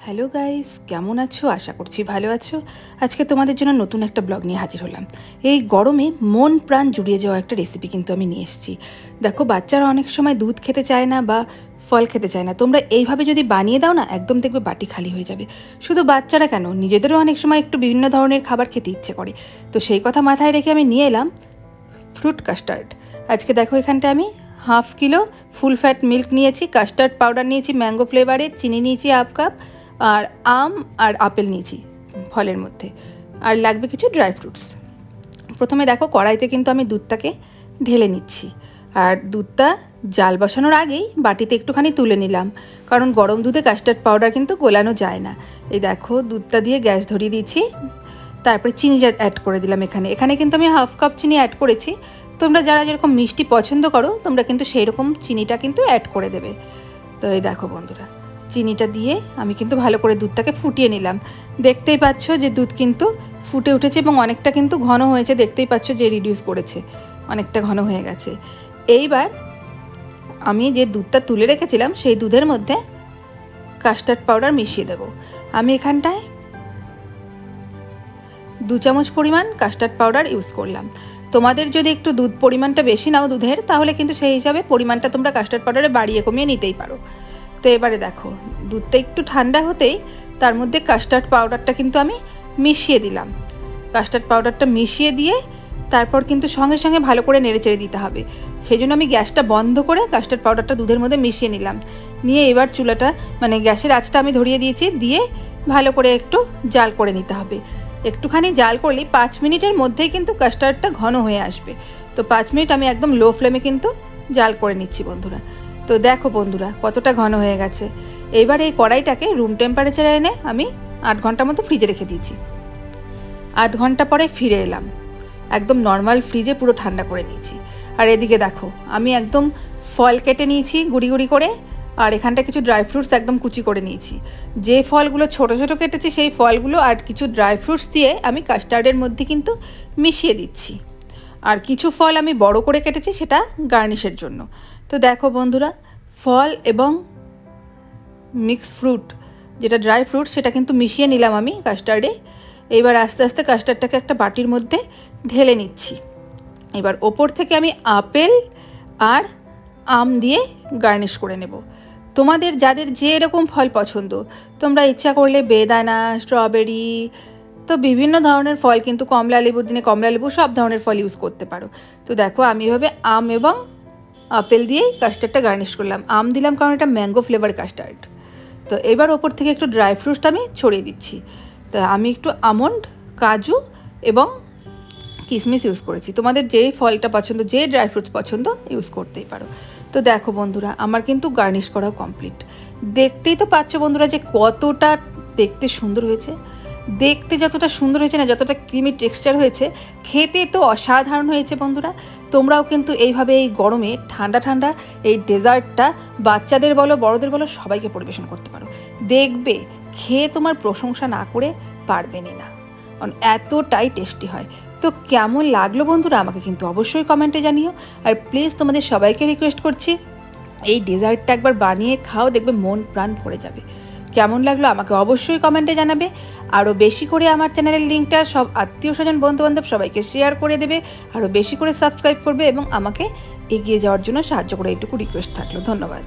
Hello guys, কেমন আছো? আশা করছি ভালো আছো। আজকে তোমাদের জন্য নতুন একটা ব্লগ নিয়ে হাজির হলাম। এই গরমে মন প্রাণ জুড়িয়ে যাওয়া একটা রেসিপি কিন্তু আমি নিয়ে এসেছি। দেখো, বাচ্চারা অনেক সময় দুধ খেতে চায় না বা ফল খেতে চায় না। তোমরা এইভাবে যদি বানিয়ে দাও না, একদম দেখবে বাটি খালি হয়ে যাবে। শুধু বাচ্চারা কেন, নিজেদেরও অনেক সময় একটু বিভিন্ন ধরনের খাবার খেতে ইচ্ছে করে। তো সেই কথা মাথায় রেখে আমি নিয়ে এলাম ফ্রুট কাস্টার্ড। আজকে দেখো, এখানটা আমি half kilo full fat milk নিয়েছি, কাস্টার্ড পাউডার নিয়েছি ম্যাঙ্গো ফ্লেভারের, চিনি নিয়েছি হাফ কাপ, আর আম আর আপেল নিয়েছি ফলের মধ্যে, আর লাগবে কিছু ড্রাই ফ্রুটস। প্রথমে দেখো, কড়াইতে কিন্তু আমি দুধটাকে ঢেলে নিচ্ছি, আর দুধটা জাল বসানোর আগেই বাটিতে একটুখানি তুলে নিলাম, কারণ গরম দুধে কাস্টার্ড পাউডার কিন্তু গোলানো যায় না। এই দেখো, দুধটা দিয়ে গ্যাস ধরিয়ে দিচ্ছি, তারপরে চিনিটা অ্যাড করে দিলাম। এখানে কিন্তু আমি হাফ কাপ চিনি অ্যাড করেছি। তোমরা যারা যেরকম মিষ্টি পছন্দ করো, তোমরা কিন্তু সেই রকম চিনিটা কিন্তু অ্যাড করে দেবে। তো এই দেখো বন্ধুরা, চিনিটা দিয়ে আমি কিন্তু ভালো করে দুধটাকে ফুটিয়ে নিলাম। দেখতেই পাচ্ছ যে দুধ কিন্তু ফুটে উঠেছে এবং অনেকটা কিন্তু ঘন হয়েছে। দেখতেই পাচ্ছ যে রিডিউস করেছে, অনেকটা ঘন হয়ে গেছে। এইবার আমি যে দুধটা তুলে রেখেছিলাম সেই দুধের মধ্যে কাস্টার্ড পাউডার মিশিয়ে দেব। আমি এখানটায় 2 চামচ পরিমাণ কাস্টার্ড পাউডার ইউজ করলাম। তোমাদের যদি একটু দুধ পরিমাণটা বেশি নাও দুধের, তাহলে কিন্তু সেই হিসাবে পরিমাণটা তোমরা কাস্টার্ড পাউডারে বাড়িয়ে কমিয়ে নিতেই পারো। তো এবারে দেখো, দুধটা একটু ঠান্ডা হতেই তার মধ্যে কাস্টার্ড পাউডারটা কিন্তু আমি মিশিয়ে দিলাম। কাস্টার্ড পাউডারটা মিশিয়ে দিয়ে তারপর কিন্তু সঙ্গে সঙ্গে ভালো করে নেড়েচেড়ে দিতে হবে। সেই জন্য আমি গ্যাসটা বন্ধ করে কাস্টার্ড পাউডারটা দুধের মধ্যে মিশিয়ে নিলাম। নিয়ে এবার চুলাটা গ্যাসের আঁচটা আমি ধরিয়ে দিয়েছি, দিয়ে ভালো করে একটু জাল করে নিতে হবে। একটুখানি জাল করলেই 5 মিনিটের মধ্যেই কিন্তু কাস্টার্ডটা ঘন হয়ে আসবে। তো 5 মিনিট আমি একদম লো ফ্লেমে কিন্তু জাল করে নিচ্ছি বন্ধুরা। তো দেখো বন্ধুরা, কতটা ঘন হয়ে গেছে। এইবার এই কড়াইটাকে রুম টেম্পারেচারে এনে আমি 8 ঘন্টা মতো ফ্রিজে রেখে দিয়েছি। 8 ঘন্টা পরে ফিরে এলাম, একদম নর্মাল ফ্রিজে পুরো ঠান্ডা করে নিয়েছি। আর এদিকে দেখো, আমি একদম ফল কেটে নিয়েছি গুঁড়ি গুঁড়ি করে, আর এখানটা কিছু ড্রাই ফ্রুটস একদম কুচি করে নিয়েছি। যে ফলগুলো ছোট ছোট কেটেছি সেই ফলগুলো আর কিছু ড্রাই ফ্রুটস দিয়ে আমি কাস্টার্ডের মধ্যে কিন্তু মিশিয়ে দিচ্ছি। আর কিছু ফল আমি বড় করে কেটেছি, সেটা গার্নিশের জন্য। তো দেখো বন্ধুরা, ফল এবং মিক্স ফ্রুট, যেটা ড্রাই ফ্রুট, সেটা কিন্তু মিশিয়ে নিলাম আমি কাস্টার্ডে। এবার আস্তে আস্তে কাস্টার্ডটাকে একটা বাটির মধ্যে ঢেলে নিচ্ছি। এবার ওপর থেকে আমি আপেল আর আম দিয়ে গার্নিশ করে নেব। তোমাদের যাদের যে এরকম ফল পছন্দ, তোমরা ইচ্ছা করলে বেদানা, স্ট্রবেরি, তো বিভিন্ন ধরনের ফল, কিন্তু কমলা লেবুর দিনে কমলা লেবু, সব ধরনের ফল ইউজ করতে পারো। তো দেখো, আমি এভাবে আম এবং আপেল দিয়েই কাস্টার্ডটা গার্নিশ করলাম। আম দিলাম কারণ এটা ম্যাঙ্গো ফ্লেভার কাস্টার্ড। তো এবার ওপর থেকে একটু ড্রাই ফ্রুটসটা আমি ছড়িয়ে দিচ্ছি। তো আমি একটু আমন্ড, কাজু এবং কিশমিশ ইউজ করেছি। তোমাদের যেই ফলটা পছন্দ, যে ড্রাই ফ্রুটস পছন্দ, ইউজ করতেই পারো। তো দেখো বন্ধুরা, আমার কিন্তু গার্নিশ করাও কমপ্লিট। দেখতেই তো পাচ্ছ বন্ধুরা যে কতটা দেখতে সুন্দর হয়েছে। দেখতে যতটা সুন্দর হয়েছে না, যতটা ক্রিমি টেক্সচার হয়েছে, খেতে তো অসাধারণ হয়েছে বন্ধুরা। তোমরাও কিন্তু এইভাবে এই গরমে ঠান্ডা ঠান্ডা এই ডেজার্টটা বাচ্চাদের বলো, বড়দের বলো, সবাইকে পরিবেশন করতে পারো। দেখবে খেয়ে তোমার প্রশংসা না করে পারবেনই না, কারণ এতটাই টেস্টি হয়। তো কেমন লাগলো বন্ধুরা, আমাকে কিন্তু অবশ্যই কমেন্টে জানিও। আর প্লিজ তোমাদের সবাইকে রিকোয়েস্ট করছি, এই ডেজার্টটা একবার বানিয়ে খাও, দেখবে মন প্রাণ ভরে যাবে। কেমন লাগলো আমাকে অবশ্যই কমেন্টে জানাবে। আরও বেশি করে আমার চ্যানেলের লিঙ্কটা সব আত্মীয় স্বজন, বন্ধুবান্ধব সবাইকে শেয়ার করে দেবে, আরও বেশি করে সাবস্ক্রাইব করবে এবং আমাকে এগিয়ে যাওয়ার জন্য সাহায্য করে, এইটুকু রিকোয়েস্ট থাকলো। ধন্যবাদ।